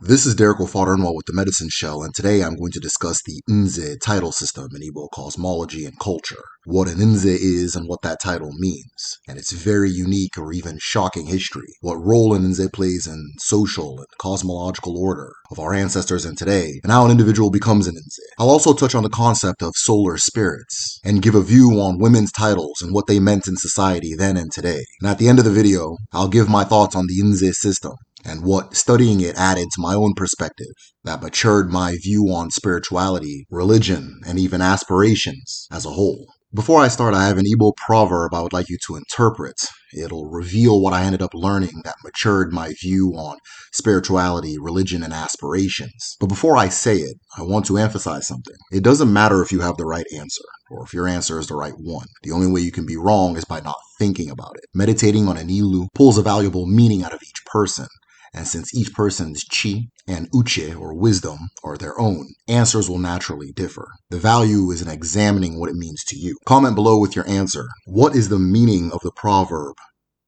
This is Derek O'Fodernwell with the Medicine Shell, and today I'm going to discuss the Nze title system in Igbo cosmology and culture, what an Nze is and what that title means, and its very unique or even shocking history, what role an Nze plays in social and cosmological order of our ancestors and today, and how an individual becomes an Nze. I'll also touch on the concept of solar spirits, and give a view on women's titles and what they meant in society then and today. And at the end of the video, I'll give my thoughts on the Nze system, and what studying it added to my own perspective that matured my view on spirituality, religion, and even aspirations as a whole. Before I start, I have an Igbo proverb I would like you to interpret. It'll reveal what I ended up learning that matured my view on spirituality, religion, and aspirations. But before I say it, I want to emphasize something. It doesn't matter if you have the right answer, or if your answer is the right one. The only way you can be wrong is by not thinking about it. Meditating on an ilu pulls a valuable meaning out of each person. And since each person's chi and uche, or wisdom, are their own, answers will naturally differ. The value is in examining what it means to you. Comment below with your answer. What is the meaning of the proverb,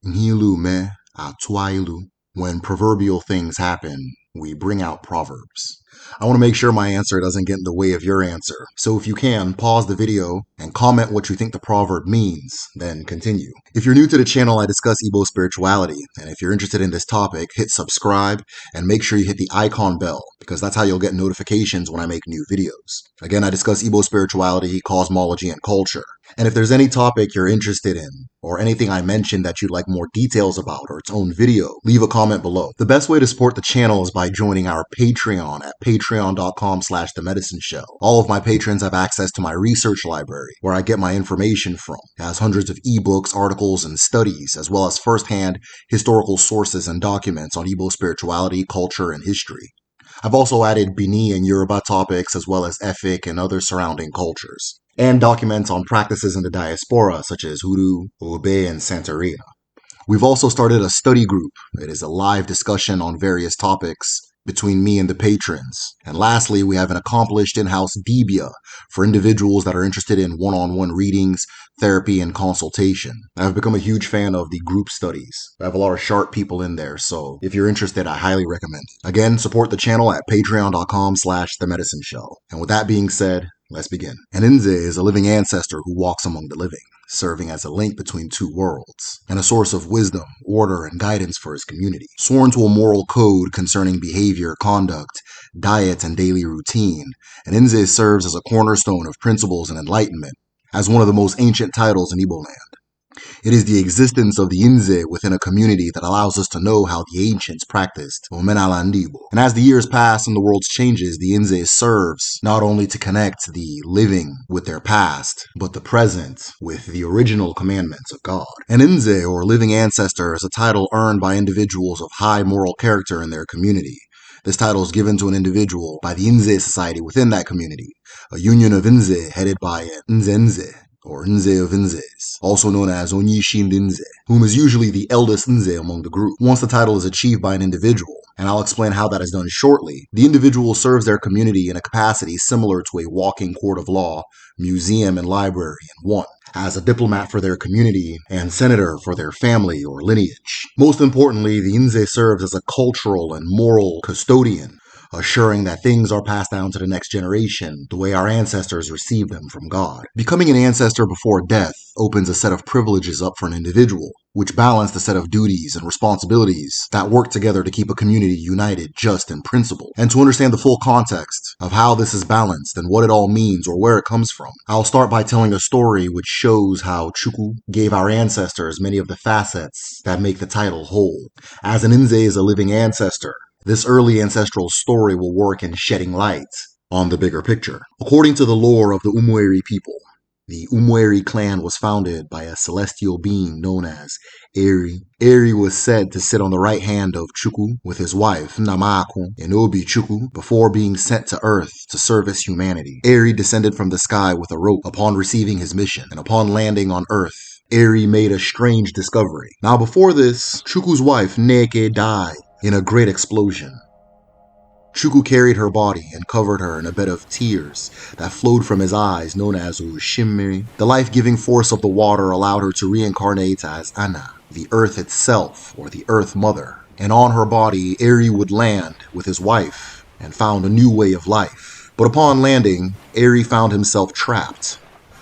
Nhilu me atuailu? When proverbial things happen, we bring out proverbs. I want to make sure my answer doesn't get in the way of your answer. So if you can, pause the video and comment what you think the proverb means, then continue. If you're new to the channel, I discuss Igbo spirituality, and if you're interested in this topic, hit subscribe and make sure you hit the icon bell, because that's how you'll get notifications when I make new videos. Again, I discuss Igbo spirituality, cosmology, and culture. And if there's any topic you're interested in, or anything I mentioned that you'd like more details about, or its own video, leave a comment below. The best way to support the channel is by joining our Patreon at patreon.com/themedicineshell. All of my patrons have access to my research library, where I get my information from. It has hundreds of ebooks, articles, and studies, as well as first-hand historical sources and documents on Igbo spirituality, culture, and history. I've also added Bini and Yoruba topics, as well as Efik and other surrounding cultures, and documents on practices in the diaspora, such as Hoodoo, Obe, and Santeria. We've also started a study group. It is a live discussion on various topics between me and the patrons. And lastly, we have an accomplished in-house Dibia for individuals that are interested in one-on-one readings, therapy, and consultation. I've become a huge fan of the group studies. I have a lot of sharp people in there, so if you're interested, I highly recommend. Again, support the channel at patreon.com/themedicineshell. And with that being said, let's begin. An Nze is a living ancestor who walks among the living, serving as a link between two worlds, and a source of wisdom, order, and guidance for his community. Sworn to a moral code concerning behavior, conduct, diet, and daily routine, an Nze serves as a cornerstone of principles and enlightenment, as one of the most ancient titles in Igbo land. It is the existence of the Nze within a community that allows us to know how the ancients practiced Omenala Ndi Igbo. And as the years pass and the world changes, the Nze serves not only to connect the living with their past, but the present with the original commandments of God. An Nze, or living ancestor, is a title earned by individuals of high moral character in their community. This title is given to an individual by the Nze society within that community, a union of Nze headed by an Nze, or Nze of Nzes, also known as Onyishin Nze, whom is usually the eldest Nze among the group. Once the title is achieved by an individual, and I'll explain how that is done shortly, the individual serves their community in a capacity similar to a walking court of law, museum, and library in one, as a diplomat for their community and senator for their family or lineage. Most importantly, the Nze serves as a cultural and moral custodian, assuring that things are passed down to the next generation the way our ancestors received them from God. Becoming an ancestor before death opens a set of privileges up for an individual, which balance the set of duties and responsibilities that work together to keep a community united just in principle. And to understand the full context of how this is balanced and what it all means or where it comes from, I'll start by telling a story which shows how Chukwu gave our ancestors many of the facets that make the title whole. As an Nze is a living ancestor, this early ancestral story will work in shedding light on the bigger picture. According to the lore of the Umweri people, the Umweri clan was founded by a celestial being known as Eri. Eri was said to sit on the right hand of Chukwu with his wife, Namaku, and Obi Chukwu, before being sent to Earth to service humanity. Eri descended from the sky with a rope upon receiving his mission, and upon landing on Earth, Eri made a strange discovery. Now before this, Chukwu's wife, Neke, died in a great explosion. Chukwu carried her body and covered her in a bed of tears that flowed from his eyes, known as Ushimiri. The life-giving force of the water allowed her to reincarnate as Anna, the earth itself, or the Earth Mother, and on her body Eri would land with his wife and found a new way of life. But upon landing, Eri found himself trapped,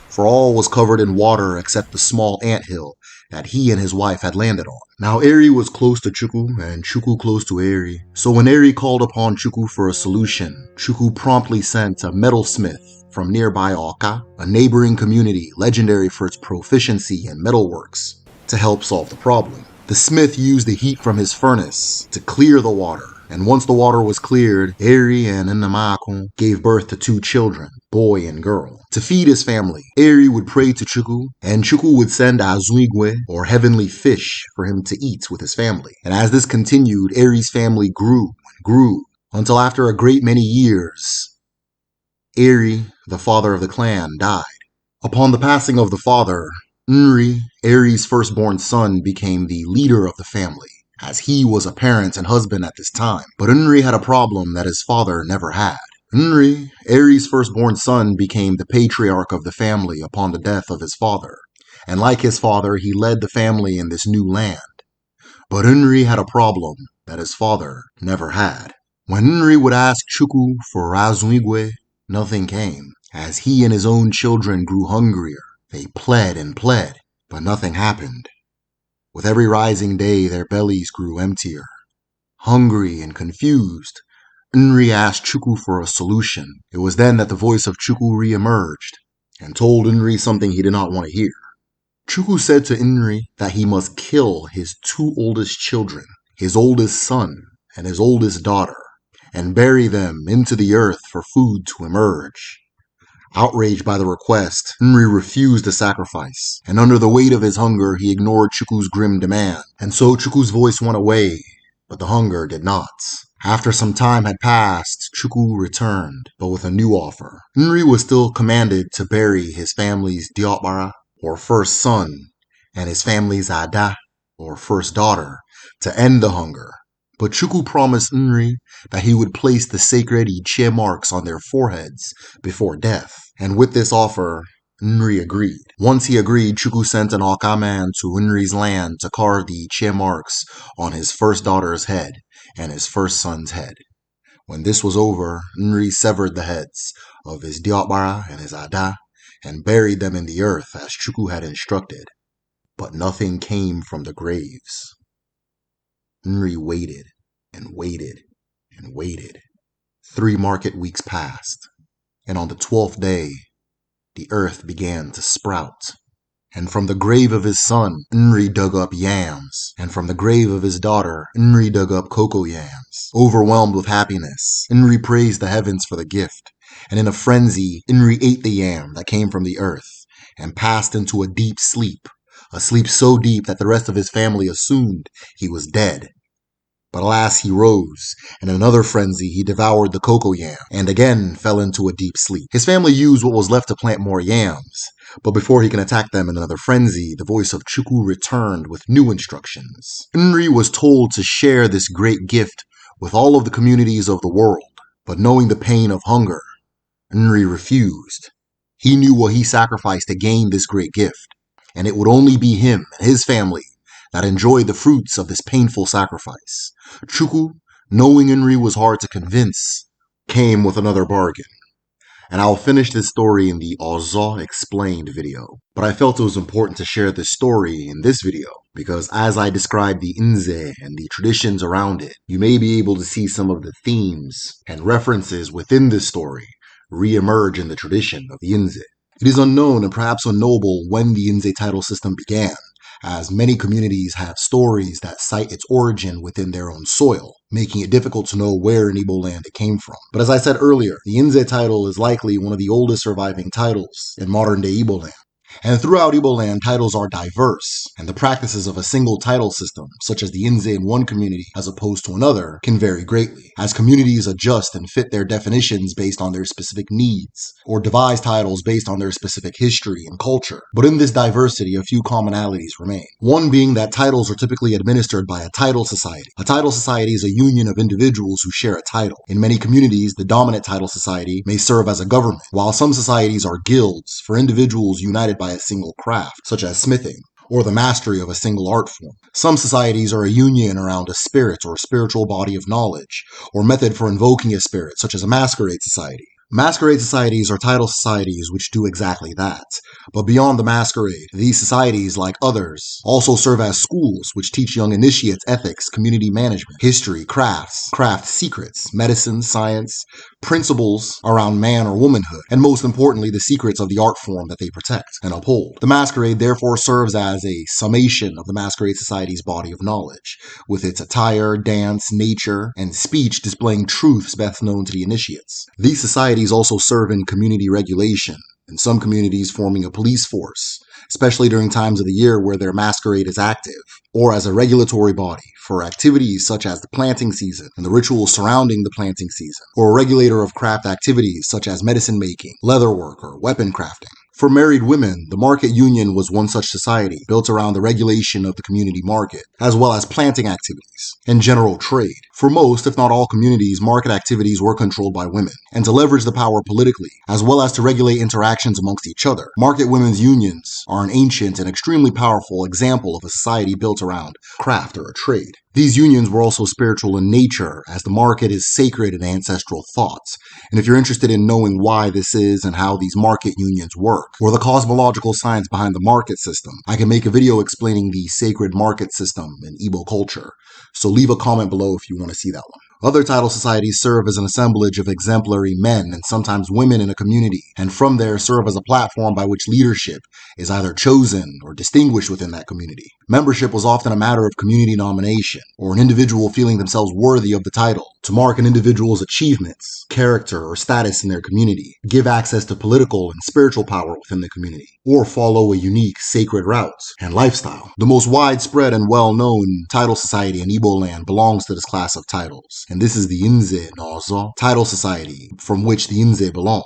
for all was covered in water except the small anthill that he and his wife had landed on. Now Eri was close to Chukwu and Chukwu close to Eri, so when Eri called upon Chukwu for a solution, Chukwu promptly sent a metalsmith from nearby Awka, a neighboring community legendary for its proficiency in metalworks, to help solve the problem. The smith used the heat from his furnace to clear the water, and once the water was cleared, Eri and Nnamakun gave birth to 2 children, boy and girl. To feed his family, Eri would pray to Chukwu, and Chukwu would send Azuigwe, or heavenly fish, for him to eat with his family. And as this continued, Eri's family grew and grew, until after a great many years, Eri, the father of the clan, died. Upon the passing of the father, Nri, Eri's firstborn son, became the leader of the family, as he was a parent and husband at this time. But Nri had a problem that his father never had. Nri, Eri's firstborn son, became the patriarch of the family upon the death of his father, and like his father, he led the family in this new land. But Nri had a problem that his father never had. When Nri would ask Chukwu for Azuigwe, nothing came, as he and his own children grew hungrier. They pled and pled, but nothing happened. With every rising day, their bellies grew emptier. Hungry and confused, Nri asked Chukwu for a solution. It was then that the voice of Chukwu re-emerged and told Nri something he did not want to hear. Chukwu said to Nri that he must kill his 2 oldest children, his oldest son and his oldest daughter, and bury them into the earth for food to emerge. Outraged by the request, Nri refused the sacrifice, and under the weight of his hunger, he ignored Chukwu's grim demand. And so Chukwu's voice went away, but the hunger did not. After some time had passed, Chukwu returned, but with a new offer. Nri was still commanded to bury his family's Diokbara, or first son, and his family's Ada, or first daughter, to end the hunger. But Chukwu promised Nri that he would place the sacred Ichie marks on their foreheads before death. And with this offer, Nri agreed. Once he agreed, Chukwu sent an Awka man to Nri's land to carve the Ichie marks on his first daughter's head and his first son's head. When this was over, Nri severed the heads of his Diokbara and his Ada and buried them in the earth as Chukwu had instructed. But nothing came from the graves. Nri waited and waited and waited. 3 market weeks passed, and on the 12th day, the earth began to sprout. And from the grave of his son, Nri dug up yams, and from the grave of his daughter, Nri dug up cocoa yams. Overwhelmed with happiness, Nri praised the heavens for the gift, and in a frenzy, Nri ate the yam that came from the earth, and passed into a deep sleep, a sleep so deep that the rest of his family assumed he was dead. But alas, he rose, and in another frenzy he devoured the cocoa yam, and again fell into a deep sleep. His family used what was left to plant more yams, but before he can attack them in another frenzy, the voice of Chukwu returned with new instructions. Nri was told to share this great gift with all of the communities of the world, but knowing the pain of hunger, Nri refused. He knew what he sacrificed to gain this great gift, and it would only be him and his family that enjoyed the fruits of this painful sacrifice. Chukwu, knowing Nri was hard to convince, came with another bargain. And I'll finish this story in the Ozo Explained video. But I felt it was important to share this story in this video, because as I describe the Nze and the traditions around it, you may be able to see some of the themes and references within this story re-emerge in the tradition of the Nze. It is unknown and perhaps unknowable when the Nze title system began, as many communities have stories that cite its origin within their own soil, making it difficult to know where in Igbo land it came from. But as I said earlier, the Nze title is likely one of the oldest surviving titles in modern-day Igbo land. And throughout Igbo land, titles are diverse, and the practices of a single title system, such as the Nze in one community as opposed to another, can vary greatly, as communities adjust and fit their definitions based on their specific needs, or devise titles based on their specific history and culture. But in this diversity, a few commonalities remain. One being that titles are typically administered by a title society. A title society is a union of individuals who share a title. In many communities, the dominant title society may serve as a government, while some societies are guilds for individuals united by a single craft, such as smithing. or the mastery of a single art form. Some societies are a union around a spirit or spiritual body of knowledge, or method for invoking a spirit, such as a masquerade society. Masquerade societies are title societies which do exactly that. But beyond the masquerade, these societies, like others, also serve as schools which teach young initiates ethics, community management, history, crafts, craft secrets, medicine, science, principles around man or womanhood, and most importantly, the secrets of the art form that they protect and uphold. The masquerade therefore serves as a summation of the masquerade society's body of knowledge, with its attire, dance, nature, and speech displaying truths best known to the initiates. These societies also serve in community regulation, in some communities forming a police force, especially during times of the year where their masquerade is active, or as a regulatory body for activities such as the planting season and the rituals surrounding the planting season, or a regulator of craft activities such as medicine making, leatherwork, or weapon crafting. For married women, the market union was one such society built around the regulation of the community market, as well as planting activities and general trade. For most, if not all communities, market activities were controlled by women, and to leverage the power politically, as well as to regulate interactions amongst each other. Market women's unions are an ancient and extremely powerful example of a society built around craft or a trade. These unions were also spiritual in nature, as the market is sacred in ancestral thoughts. And if you're interested in knowing why this is and how these market unions work, or the cosmological science behind the market system, I can make a video explaining the sacred market system in Igbo culture. So leave a comment below if you want to see that one. Other title societies serve as an assemblage of exemplary men and sometimes women in a community, and from there serve as a platform by which leadership is either chosen or distinguished within that community. Membership was often a matter of community nomination, or an individual feeling themselves worthy of the title, to mark an individual's achievements, character, or status in their community, give access to political and spiritual power within the community, or follow a unique sacred route and lifestyle. The most widespread and well-known title society in Igbo land belongs to this class of titles, and this is the Nze na Ozo title society, from which the Nze belongs.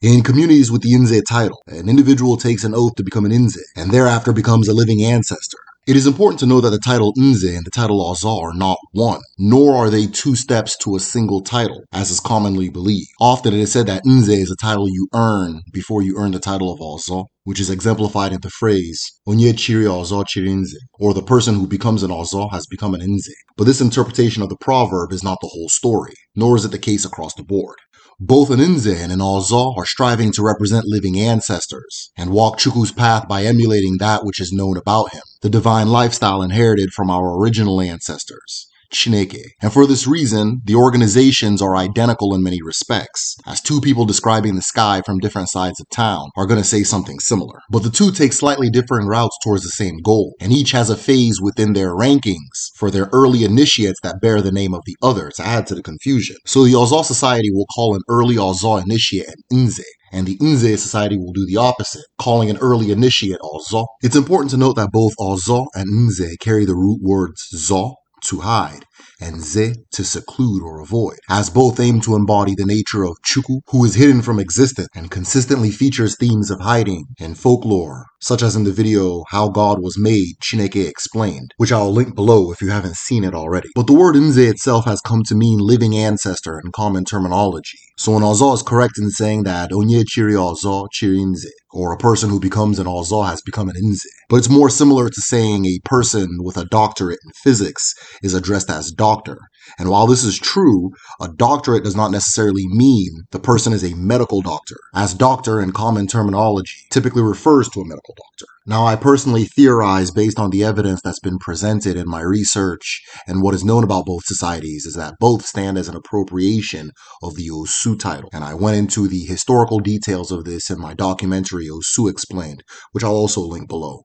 In communities with the Nze title, an individual takes an oath to become an Nze, and thereafter becomes a living ancestor. It is important to know that the title Nze and the title Ozo are not one, nor are they two steps to a single title, as is commonly believed. Often it is said that Nze is a title you earn before you earn the title of Ozo, which is exemplified in the phrase, Onye chiri Ozo chiri Nze, or the person who becomes an Ozo has become an Nze. But this interpretation of the proverb is not the whole story, nor is it the case across the board. Both an Nze and an Ozo are striving to represent living ancestors and walk Chukwu's path by emulating that which is known about him, the divine lifestyle inherited from our original ancestors, Chineke. And for this reason, the organizations are identical in many respects, as two people describing the sky from different sides of town are going to say something similar. But the two take slightly differing routes towards the same goal, and each has a phase within their rankings for their early initiates that bear the name of the other to add to the confusion. So the Ozo Society will call an early Ozo initiate an Nze, and the Nze Society will do the opposite, calling an early initiate Ozo. It's important to note that both Ozo and Nze carry the root words Zo, to hide, and Ze, to seclude or avoid, as both aim to embody the nature of Chukwu, who is hidden from existence and consistently features themes of hiding in folklore, such as in the video How God Was Made, Chineke Explained, which I'll link below if you haven't seen it already. But the word Nze itself has come to mean living ancestor in common terminology. So an Ozo is correct in saying that Onye chiri Ozo chiri Nze, or a person who becomes an Ozo has become an Nze. But it's more similar to saying a person with a doctorate in physics is addressed as doctor. And while this is true, a doctorate does not necessarily mean the person is a medical doctor, as doctor in common terminology typically refers to a medical doctor. Now, I personally theorize based on the evidence that's been presented in my research and what is known about both societies is that both stand as an appropriation of the Osu title. And I went into the historical details of this in my documentary Osu Explained, which I'll also link below.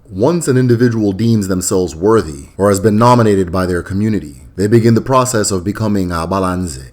Once an individual deems themselves worthy or has been nominated by their community, they begin the process of becoming Abalanze.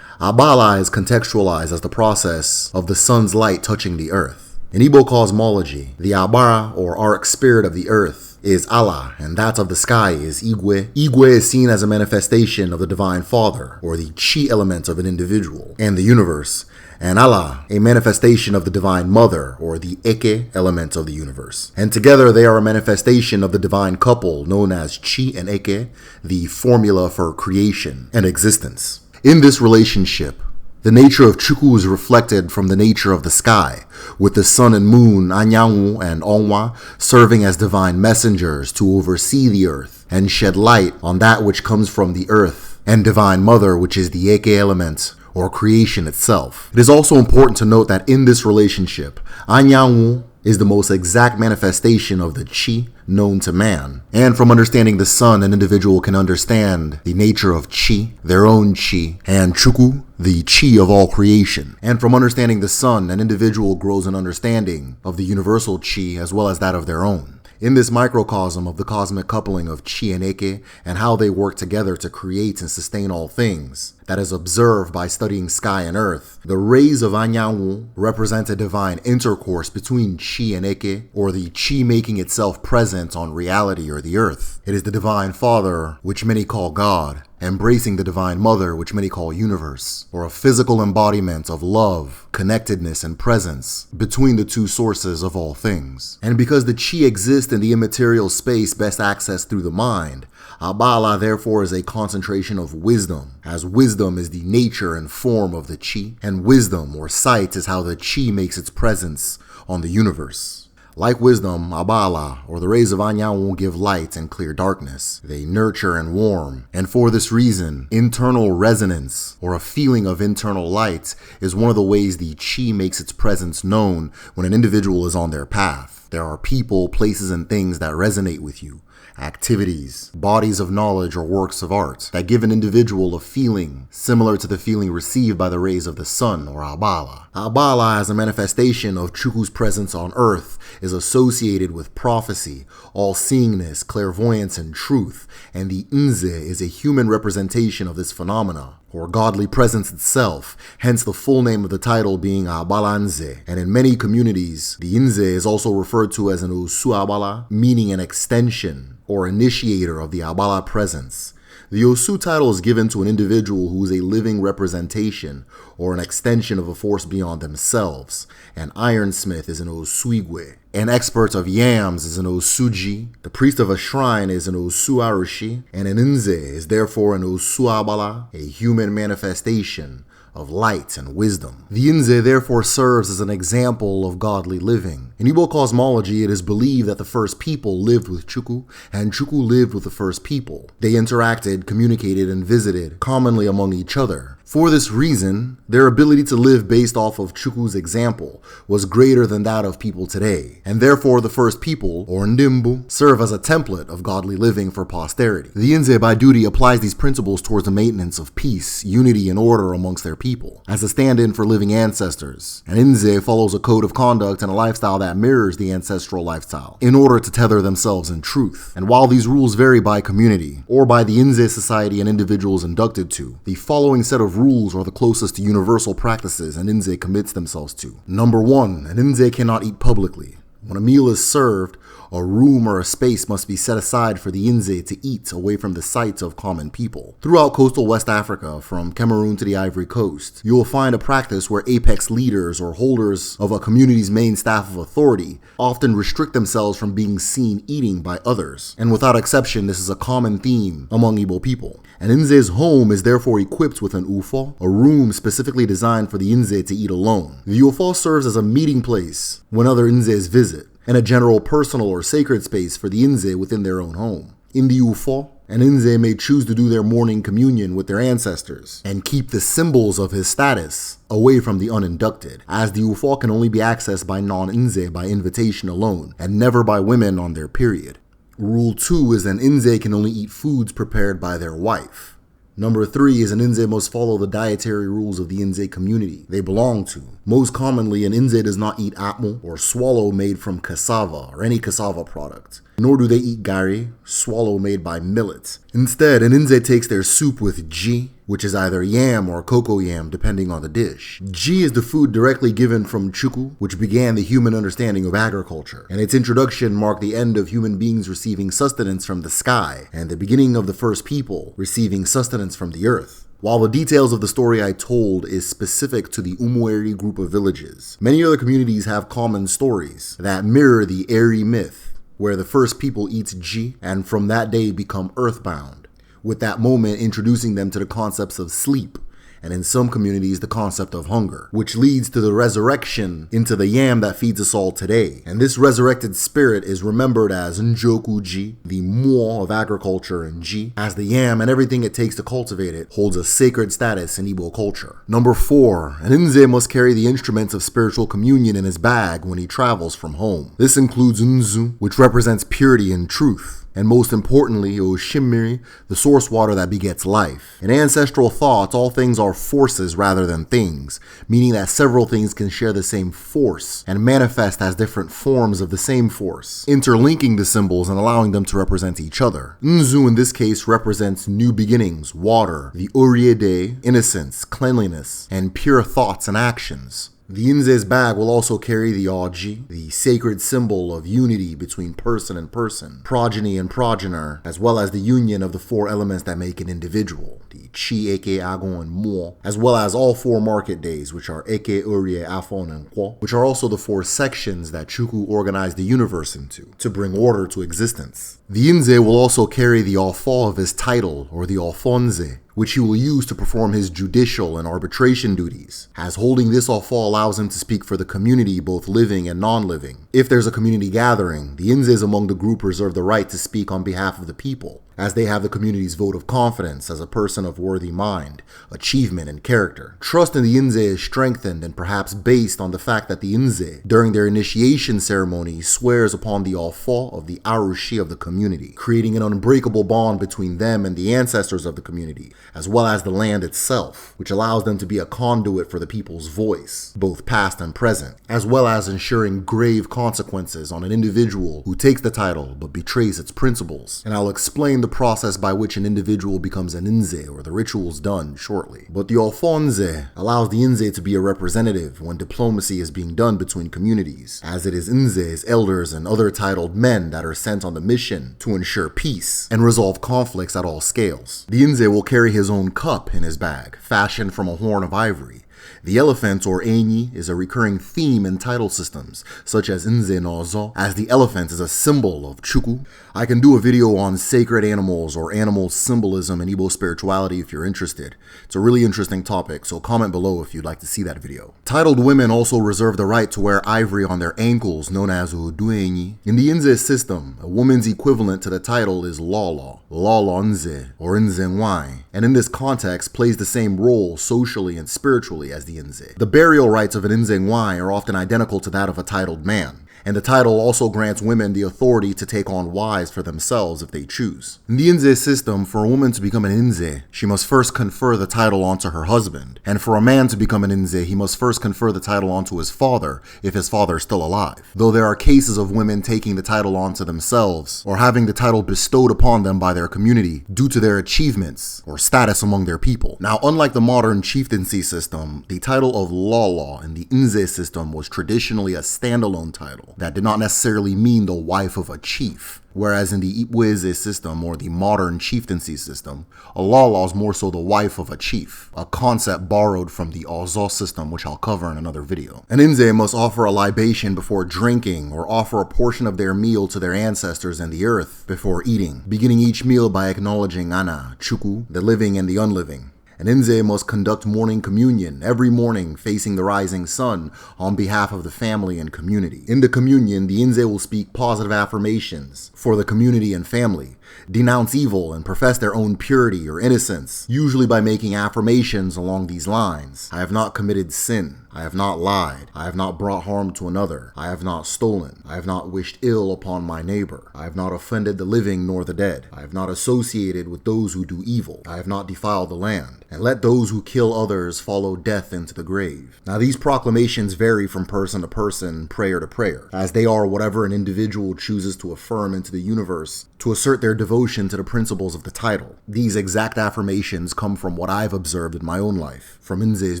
Abala is contextualized as the process of the sun's light touching the earth. In Igbo cosmology, the Abara, or arc spirit of the earth, is Allah, and that of the sky is Igwe. Igwe is seen as a manifestation of the Divine Father, or the Chi element of an individual, and the universe, and Allah, a manifestation of the Divine Mother, or the Eke element of the universe. And together they are a manifestation of the divine couple known as Chi and Eke, the formula for creation and existence. In this relationship, The nature of Chukwu is reflected from the nature of the sky, with the sun and moon, Anyanwu and Onwa, serving as divine messengers to oversee the earth and shed light on that which comes from the earth, and Divine Mother, which is the Eke element, or creation itself. It is also important to note that in this relationship, Anyanwu is the most exact manifestation of the Chi known to man. And from understanding the sun, an individual can understand the nature of Chi, their own Chi, and Chukwu, the Chi of all creation. And from understanding the sun, an individual grows an understanding of the universal Chi as well as that of their own. In this microcosm of the cosmic coupling of Chi and Eke and how they work together to create and sustain all things, that is observed by studying sky and earth, the rays of Anyanwu represent a divine intercourse between Chi and Eke, or the Chi making itself present on reality or the earth. It is the Divine Father, which many call God, embracing the Divine Mother, which many call universe, or a physical embodiment of love, connectedness, and presence between the two sources of all things. And because the Chi exists in the immaterial space best accessed through the mind, Abala therefore is a concentration of wisdom, as wisdom is the nature and form of the Chi, and wisdom or sight is how the Chi makes its presence on the universe. Like wisdom, Abala, or the rays of Anyanwu, give light and clear darkness. They nurture and warm, and for this reason, internal resonance, or a feeling of internal light, is one of the ways the Chi makes its presence known when an individual is on their path. There are people, places, and things that resonate with you. Activities, bodies of knowledge, or works of art that give an individual a feeling similar to the feeling received by the rays of the sun, or Abala. Abala, as a manifestation of Chukwu's presence on earth, is associated with prophecy, all-seeingness, clairvoyance, and truth, and the Nze is a human representation of this phenomena, or godly presence itself, hence the full name of the title being Abala Nze. And in many communities, the Nze is also referred to as an Osu Abala, meaning an extension or initiator of the Abala presence. The Osu title is given to an individual who is a living representation or an extension of a force beyond themselves. An ironsmith is an Osuigwe. An expert of yams is an Osuji. The priest of a shrine is an Osu Arushi. And an Nze is therefore an Osu Abala, a human manifestation of light and wisdom. The Nze therefore serves as an example of godly living. In Igbo cosmology, it is believed that the first people lived with Chukwu, and Chukwu lived with the first people. They interacted, communicated, and visited, commonly among each other. For this reason, their ability to live based off of Chukwu's example was greater than that of people today, and therefore the first people, or Ndimbu, serve as a template of godly living for posterity. The Nze by duty applies these principles towards the maintenance of peace, unity, and order amongst their people, as a stand-in for living ancestors. An Nze follows a code of conduct and a lifestyle that mirrors the ancestral lifestyle, in order to tether themselves in truth. And while these rules vary by community, or by the Nze society an individual is inducted to, the following set of rules are the closest to universal practices an Nze commits themselves to. Number 1, an Nze cannot eat publicly. When a meal is served, a room or a space must be set aside for the Nze to eat away from the sight of common people. Throughout coastal West Africa, from Cameroon to the Ivory Coast, you will find a practice where apex leaders or holders of a community's main staff of authority often restrict themselves from being seen eating by others. And without exception, this is a common theme among Igbo people. An Nze's home is therefore equipped with an ufo, a room specifically designed for the Nze to eat alone. The ufo serves as a meeting place when other Nzes visit, and a general personal or sacred space for the Nze within their own home. In the ufo, an Nze may choose to do their morning communion with their ancestors and keep the symbols of his status away from the uninducted, as the ufo can only be accessed by non-Nze by invitation alone, and never by women on their period. Rule 2 is an Nze can only eat foods prepared by their wife. Number 3 is an Nze must follow the dietary rules of the Nze community they belong to. Most commonly, an Nze does not eat apmu or swallow made from cassava or any cassava product. Nor do they eat gari, swallow made by millet. Instead, an Nze takes their soup with ji, which is either yam or cocoa yam depending on the dish. Ji is the food directly given from Chukwu, which began the human understanding of agriculture, and its introduction marked the end of human beings receiving sustenance from the sky, and the beginning of the first people receiving sustenance from the earth. While the details of the story I told is specific to the Umueri group of villages, many other communities have common stories that mirror the Eri myth, where the first people eat ji and from that day become earthbound, with that moment introducing them to the concepts of sleep and in some communities the concept of hunger, which leads to the resurrection into the yam that feeds us all today. And this resurrected spirit is remembered as Njoku-ji, the Mo of agriculture, and Ji, as the yam and everything it takes to cultivate it holds a sacred status in Igbo culture. Number 4, an Nze must carry the instruments of spiritual communion in his bag when he travels from home. This includes Nzu, which represents purity and truth, and most importantly, Oshimiri, the source water that begets life. In ancestral thoughts, all things are forces rather than things, meaning that several things can share the same force and manifest as different forms of the same force, interlinking the symbols and allowing them to represent each other. Nzu in this case represents new beginnings, water, the Oriede, innocence, cleanliness, and pure thoughts and actions. The Nze's bag will also carry the Oji, the sacred symbol of unity between person and person, progeny and progenitor, as well as the union of the 4 elements that make an individual, the Chi, Eke, Agon, and Mo, as well as all 4 market days, which are Eke, Urie, Afon, and Kwo, which are also the 4 sections that Chukwu organized the universe into, to bring order to existence. The Nze will also carry the Ofo of his title, or the Ofonze, which he will use to perform his judicial and arbitration duties, as holding this Ofo allows him to speak for the community, both living and non-living. If there's a community gathering, the Nzes among the group reserve the right to speak on behalf of the people, as they have the community's vote of confidence as a person of worthy mind, achievement, and character. Trust in the Nze is strengthened and perhaps based on the fact that the Nze, during their initiation ceremony, swears upon the Ofo of the Arushi of the community, creating an unbreakable bond between them and the ancestors of the community, as well as the land itself, which allows them to be a conduit for the people's voice, both past and present, as well as ensuring grave consequences on an individual who takes the title but betrays its principles. And I'll explain the process by which an individual becomes an Nze, or the rituals done, shortly. But the Ofonze allows the Nze to be a representative when diplomacy is being done between communities, as it is Nzes, elders, and other titled men that are sent on the mission to ensure peace and resolve conflicts at all scales. The Nze will carry his own cup in his bag, fashioned from a horn of ivory. The elephant, or Enyi, is a recurring theme in title systems, such as Nze no Zo, as the elephant is a symbol of Chukwu. I can do a video on sacred animals or animal symbolism in Igbo spirituality if you're interested. It's a really interesting topic, so comment below if you'd like to see that video. Titled women also reserve the right to wear ivory on their ankles, known as Uduenyi. In the Nze system, a woman's equivalent to the title is Lolo, Lolo Nze, or Nze Nwai, and in this context plays the same role socially and spiritually as the Nze. The burial rites of an Nze Nwai are often identical to that of a titled man, and the title also grants women the authority to take on wives for themselves if they choose. In the Nze system, for a woman to become an Nze, she must first confer the title onto her husband, and for a man to become an Nze, he must first confer the title onto his father if his father is still alive. Though there are cases of women taking the title onto themselves, or having the title bestowed upon them by their community due to their achievements or status among their people. Now, unlike the modern chieftaincy system, the title of Lolo in the Nze system was traditionally a standalone title that did not necessarily mean the wife of a chief. Whereas in the Igweze system, or the modern chieftaincy system, a Lala is more so the wife of a chief, a concept borrowed from the Ozo system, which I'll cover in another video. An Nze must offer a libation before drinking, or offer a portion of their meal to their ancestors and the earth before eating, beginning each meal by acknowledging Ana, Chukwu, the living and the unliving. An Nze must conduct morning communion every morning facing the rising sun on behalf of the family and community. In the communion, the Nze will speak positive affirmations for the community and family, denounce evil, and profess their own purity or innocence, usually by making affirmations along these lines. I have not committed sin. I have not lied. I have not brought harm to another. I have not stolen. I have not wished ill upon my neighbor. I have not offended the living nor the dead. I have not associated with those who do evil. I have not defiled the land. And let those who kill others follow death into the grave. Now, these proclamations vary from person to person, prayer to prayer, as they are whatever an individual chooses to affirm into the universe to assert their devotion to the principles of the title. These exact affirmations come from what I've observed in my own life, from Nzes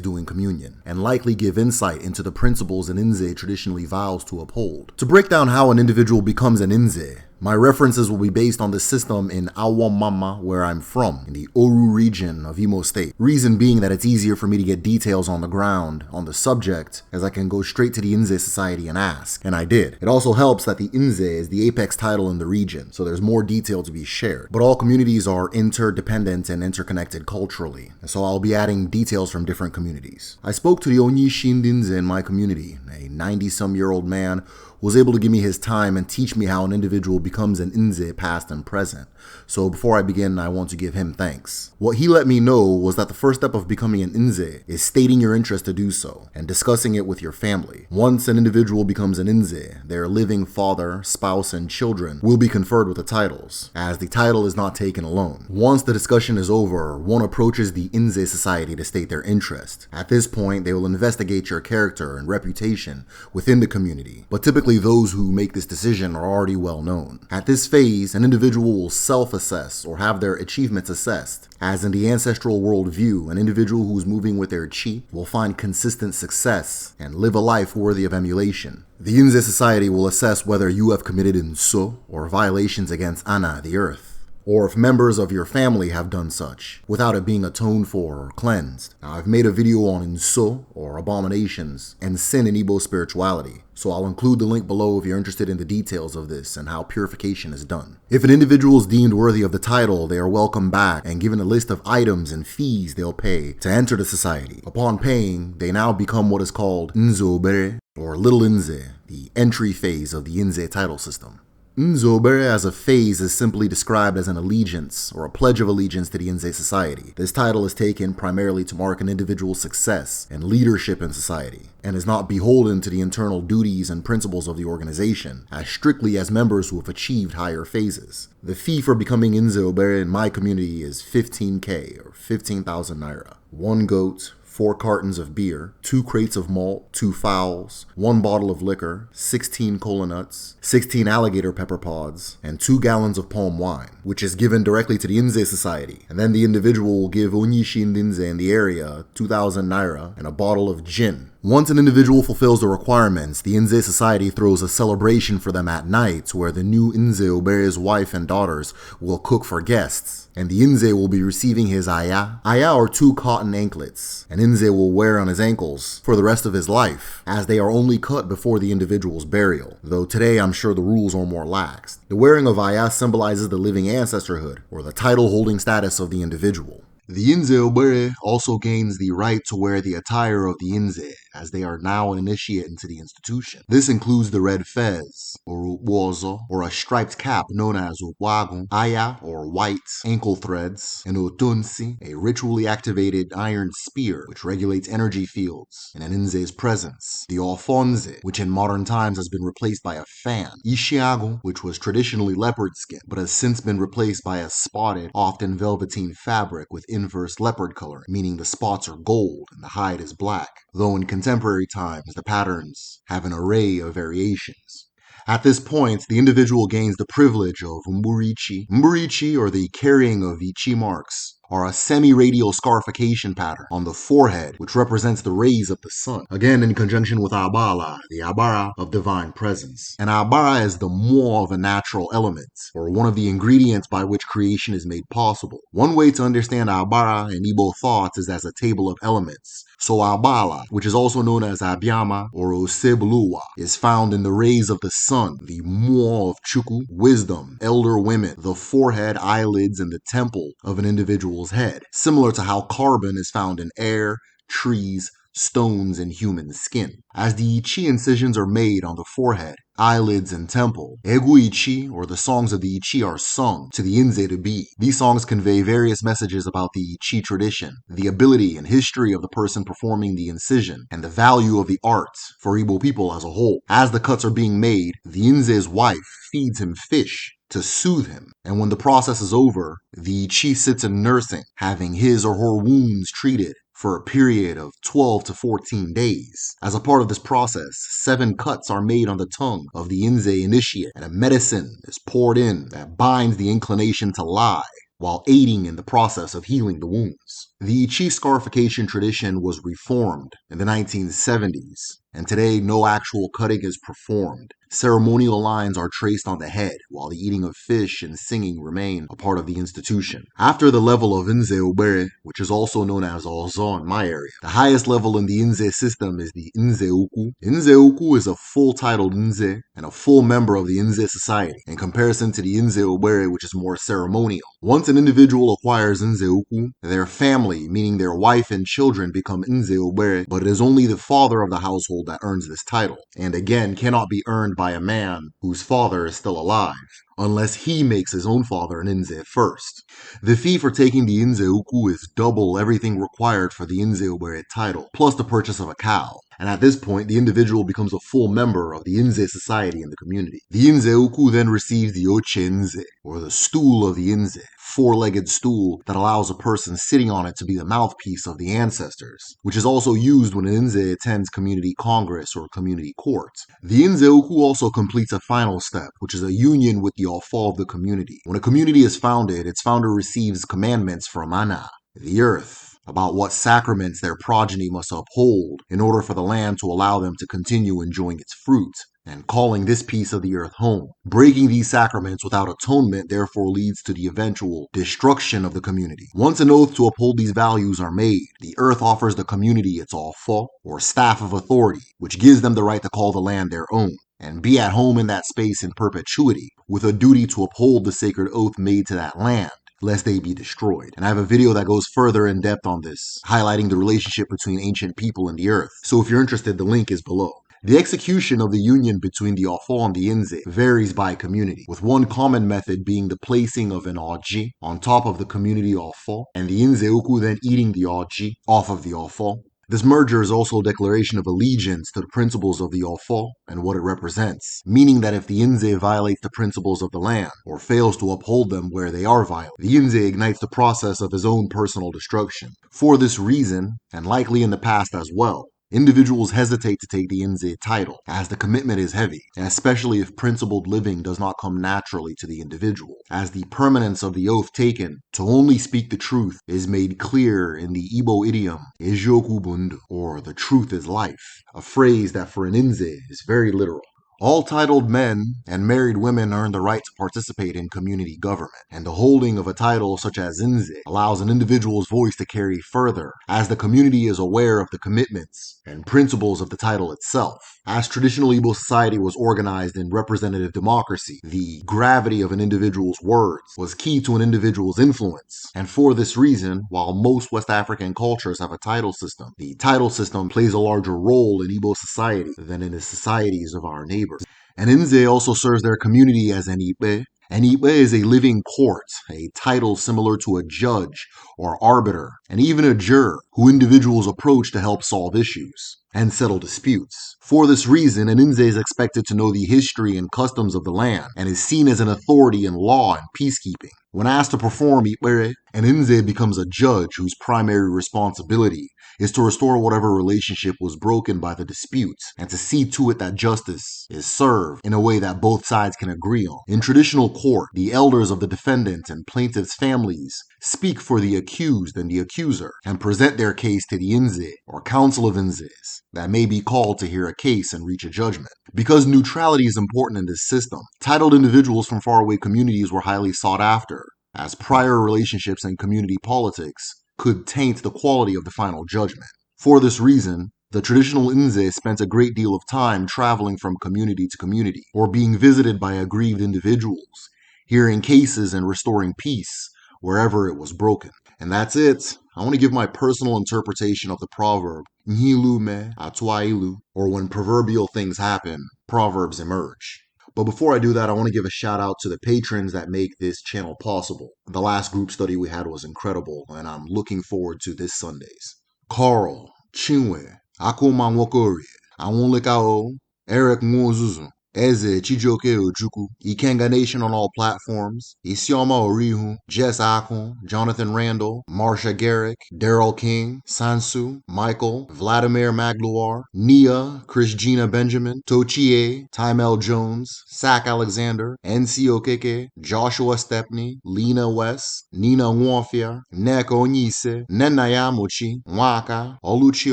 doing communion, and likely give insight into the principles an Nze traditionally vows to uphold. To break down how an individual becomes an Nze, My references will be based on the system in Awamama, where I'm from, in the Oru region of Imo State. Reason being that it's easier for me to get details on the ground on the subject, as I can go straight to the Inze Society and ask, and I did. It also helps that the Inze is the apex title in the region, so there's more detail to be shared. But all communities are interdependent and interconnected culturally, and so I'll be adding details from different communities. I spoke to the Onyishin Inze in my community, a 90-some-year-old man was able to give me his time and teach me how an individual becomes an Inze past and present. So before I begin, I want to give him thanks. What he let me know was that the first step of becoming an Inze is stating your interest to do so and discussing it with your family. Once an individual becomes an Inze, their living father, spouse, and children will be conferred with the titles, as the title is not taken alone. Once the discussion is over, one approaches the Inze Society to state their interest. At this point, they will investigate your character and reputation within the community, but typically those who make this decision are already well known. At this phase, an individual will self-assess or have their achievements assessed. As in the ancestral worldview, an individual who is moving with their chi will find consistent success and live a life worthy of emulation. The Inze Society will assess whether you have committed Nso or violations against Ana, the earth, or if members of your family have done such, without it being atoned for or cleansed. Now, I've made a video on Nso, or abominations, and sin in Igbo spirituality, so I'll include the link below if you're interested in the details of this and how purification is done. If an individual is deemed worthy of the title, they are welcomed back and given a list of items and fees they'll pay to enter the society. Upon paying, they now become what is called Nzobere, or Little Inze, the entry phase of the Inze title system. Nzobere as a phase is simply described as an allegiance or a pledge of allegiance to the Inze Society. This title is taken primarily to mark an individual's success and leadership in society, and is not beholden to the internal duties and principles of the organization, as strictly as members who have achieved higher phases. The fee for becoming Nzobere in my community is 15k or 15,000 naira. 1 goat, 4 cartons of beer, 2 crates of malt, 2 fowls, 1 bottle of liquor, 16 cola nuts, 16 alligator pepper pods, and 2 gallons of palm wine, which is given directly to the Inze Society. And then the individual will give Onyishin Inze in the area 2,000 naira and a bottle of gin. Once an individual fulfills the requirements, the Inze Society throws a celebration for them at night where the new Inze Obere's wife and daughters will cook for guests, and the Inze will be receiving his aya. Aya are 2 cotton anklets an Inze will wear on his ankles for the rest of his life, as they are only cut before the individual's burial, though today I'm sure the rules are more lax. The wearing of aya symbolizes the living ancestorhood, or the title-holding status of the individual. The Inze Obere also gains the right to wear the attire of the Inze, as they are now an initiate into the institution. This includes the red fez, or uwozo, or a striped cap known as ukwagu, aya, or white, ankle threads, and otunsi, a ritually activated iron spear which regulates energy fields in an Inze's presence, the ofonze, which in modern times has been replaced by a fan, ishiagu, which was traditionally leopard skin, but has since been replaced by a spotted, often velveteen fabric with inverse leopard coloring, meaning the spots are gold and the hide is black, though in contemporary times the patterns have an array of variations. At this point, the individual gains the privilege of mburichi. Mburichi, or the carrying of ichi marks, are a semi-radial scarification pattern on the forehead which represents the rays of the sun, again in conjunction with Abala, the Abara of divine presence. And Abara is the mo of a natural element, or one of the ingredients by which creation is made possible. One way to understand Abara in Igbo thoughts is as a table of elements. So Abala, which is also known as Abiama or Osebluwa, is found in the rays of the sun, the mo of Chukwu, wisdom, elder women, the forehead, eyelids, and the temple of an individual's head, similar to how carbon is found in air, trees, stones, and human skin. As the Ichi incisions are made on the forehead, eyelids, and temple, Egu Ichi, or the songs of the Ichi, are sung to the Inze to be. These songs convey various messages about the Ichi tradition, the ability and history of the person performing the incision, and the value of the art for Igbo people as a whole. As the cuts are being made, the Inze's wife feeds him fish to soothe him, and when the process is over, the Ichi sits in nursing, having his or her wounds treated for a period of 12 to 14 days. As a part of this process, 7 cuts are made on the tongue of the Inze initiate, and a medicine is poured in that binds the inclination to lie, while aiding in the process of healing the wounds. The Ichi scarification tradition was reformed in the 1970s, and today no actual cutting is performed. Ceremonial lines are traced on the head, while the eating of fish and singing remain a part of the institution. After the level of Nze Obere, which is also known as Ozo in my area, the highest level in the Nze system is the Nze Uku. Nze Uku is a full-titled Nze and a full member of the Nze society, in comparison to the Nze Obere, which is more ceremonial. Once an individual acquires Nze Uku, their family, meaning their wife and children, become Nze Obere, but it is only the father of the household that earns this title, and again cannot be earned by a man whose father is still alive, unless he makes his own father an Nze first. The fee for taking the Nze Uku is double everything required for the Nze Obere title, plus the purchase of a cow. And at this point, the individual becomes a full member of the Nze society in the community. The Nze Uku then receives the Oche Nze, or the stool of the Nze, four-legged stool that allows a person sitting on it to be the mouthpiece of the ancestors, which is also used when an Nze attends community congress or community court. The Nze Uku also completes a final step, which is a union with the Ofo of the community. When a community is founded, its founder receives commandments from Ana, the earth, about what sacraments their progeny must uphold in order for the land to allow them to continue enjoying its fruit, and calling this piece of the earth home. Breaking these sacraments without atonement therefore leads to the eventual destruction of the community. Once an oath to uphold these values are made, the earth offers the community its Ofo, or staff of authority, which gives them the right to call the land their own, and be at home in that space in perpetuity, with a duty to uphold the sacred oath made to that land, lest they be destroyed. And I have a video that goes further in depth on this, highlighting the relationship between ancient people and the earth. So if you're interested, the link is below. The execution of the union between the Ofo and the Nze varies by community, with one common method being the placing of an Oji on top of the community Ofo, and the Nze Uku then eating the Oji off of the Ofo. This merger is also a declaration of allegiance to the principles of the Ofo and what it represents, meaning that if the Nze violates the principles of the land, or fails to uphold them where they are violated, the Nze ignites the process of his own personal destruction. For this reason, and likely in the past as well, individuals hesitate to take the Nze title, as the commitment is heavy, and especially if principled living does not come naturally to the individual, as the permanence of the oath taken to only speak the truth is made clear in the Igbo idiom, Ejoku Bundu, or the truth is life, a phrase that for an Nze is very literal. All titled men and married women earn the right to participate in community government, and the holding of a title such as Nze allows an individual's voice to carry further, as the community is aware of the commitments and principles of the title itself. As traditional Igbo society was organized in representative democracy, the gravity of an individual's words was key to an individual's influence, and for this reason, while most West African cultures have a title system, the title system plays a larger role in Igbo society than in the societies of our neighbors. And Nze also serves their community as an Ipe. An Ipe is a living court, a title similar to a judge or arbiter, and even a juror who individuals approach to help solve issues and settle disputes. For this reason, an Nze is expected to know the history and customs of the land and is seen as an authority in law and peacekeeping. When asked to perform Ikpere, an Nze becomes a judge whose primary responsibility is to restore whatever relationship was broken by the dispute and to see to it that justice is served in a way that both sides can agree on. In traditional court, the elders of the defendant and plaintiff's families speak for the accused and the accuser and present their case to the Nze or council of Nzes that may be called to hear a case and reach a judgment. Because neutrality is important in this system, titled individuals from faraway communities were highly sought after, as prior relationships and community politics could taint the quality of the final judgment. For this reason, the traditional Nze spent a great deal of time traveling from community to community, or being visited by aggrieved individuals, hearing cases and restoring peace wherever it was broken. And that's it. I want to give my personal interpretation of the proverb, Nhilu me atuailu, or when proverbial things happen, proverbs emerge. But before I do that, I want to give a shout out to the patrons that make this channel possible. The last group study we had was incredible, and I'm looking forward to this Sunday's. Carl, Chinwe, Akuma Nwokorie, Anwụnlikao, Eric Nwozuzu, Eze Chijioke Ojukwu, Ikenga Nation on all platforms, Isioma Orihu, Jess Akon, Jonathan Randall, Marsha Garrick, Daryl King, Sansu, Michael, Vladimir Magluar, Nia, Chris Gina Benjamin, Tochie, Timel Jones, Sack Alexander, NC Okeke, Joshua Stepney, Lena West, Nina Nwafia, Neko Onyise, Nenaya Mochi, Nwaka, Oluchi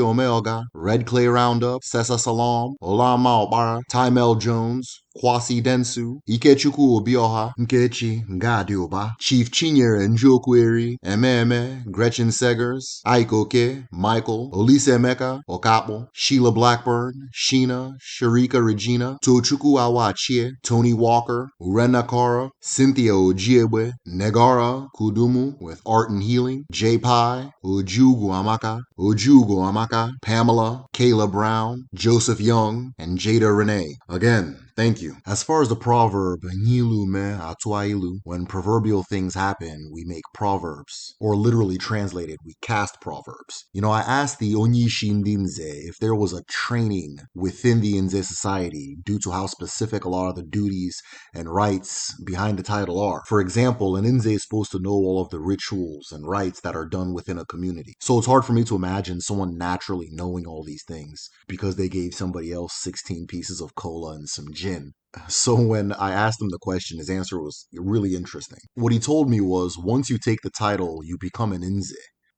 Omeoga, Red Clay Roundup, Sessa Salam, Olama Obara, Timel Jones, Kwasi Densu, Ikechukwu Obioha, Nkechi Ngadioba, Chief Chinyere Njokweri, Ememe, Gretchen Segers, Ike Oke, Michael, Olise Emeka, Okapo, Sheila Blackburn, Sheena, Sharika Regina, Tochukwu Awachie, Tony Walker, Urena Kara, Cynthia Ojiegbe, Negara Kudumu with Art and Healing, J Pi, Ojugo Amaka, Pamela, Kayla Brown, Joseph Young, and Jada Renee. Again, thank you. As far as the proverb, Ngilu me atuailu, when proverbial things happen, we make proverbs. Or literally translated, we cast proverbs. I asked the Onyishi Ndinze if there was a training within the Nze society due to how specific a lot of the duties and rites behind the title are. For example, an Nze is supposed to know all of the rituals and rites that are done within a community. So it's hard for me to imagine someone naturally knowing all these things because they gave somebody else 16 pieces of cola and some gin. So when I asked him the question, his answer was really interesting. What he told me was, once you take the title, you become an Nze.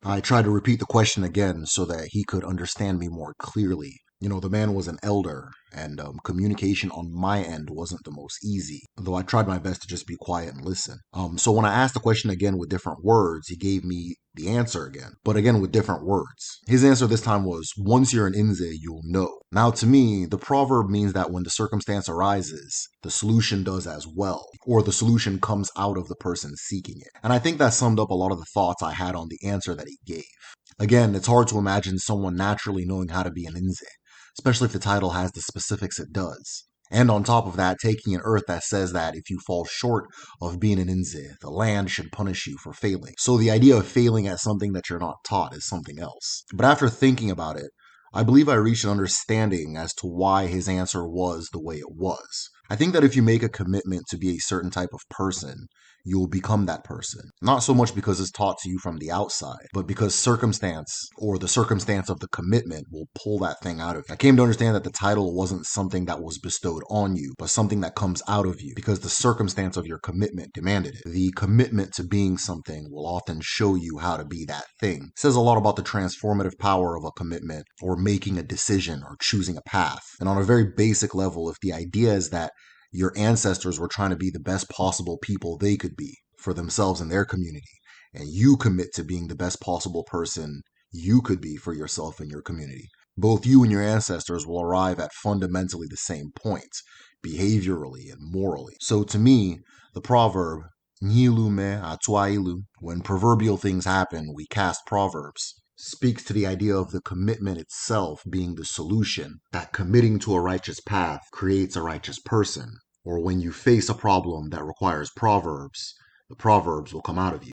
I tried to repeat the question again so that he could understand me more clearly. The man was an elder, and communication on my end wasn't the most easy, though I tried my best to just be quiet and listen. So when I asked the question again with different words, he gave me the answer again, but again with different words. His answer this time was, once you're an Nze, you'll know. Now, to me, the proverb means that when the circumstance arises, the solution does as well, or the solution comes out of the person seeking it. And I think that summed up a lot of the thoughts I had on the answer that he gave. Again, it's hard to imagine someone naturally knowing how to be an Nze, especially if the title has the specifics it does. And on top of that, taking an oath that says that if you fall short of being an Nze, the land should punish you for failing. So the idea of failing at something that you're not taught is something else. But after thinking about it, I believe I reached an understanding as to why his answer was the way it was. I think that if you make a commitment to be a certain type of person, you will become that person. Not so much because it's taught to you from the outside, but because circumstance or the circumstance of the commitment will pull that thing out of you. I came to understand that the title wasn't something that was bestowed on you, but something that comes out of you because the circumstance of your commitment demanded it. The commitment to being something will often show you how to be that thing. It says a lot about the transformative power of a commitment or making a decision or choosing a path. And on a very basic level, if the idea is that your ancestors were trying to be the best possible people they could be for themselves and their community, and you commit to being the best possible person you could be for yourself and your community, both you and your ancestors will arrive at fundamentally the same point, behaviorally and morally. So to me, the proverb, Ngilu me atuailu, when proverbial things happen, we cast proverbs, speaks to the idea of the commitment itself being the solution, that committing to a righteous path creates a righteous person. Or when you face a problem that requires proverbs, the proverbs will come out of you.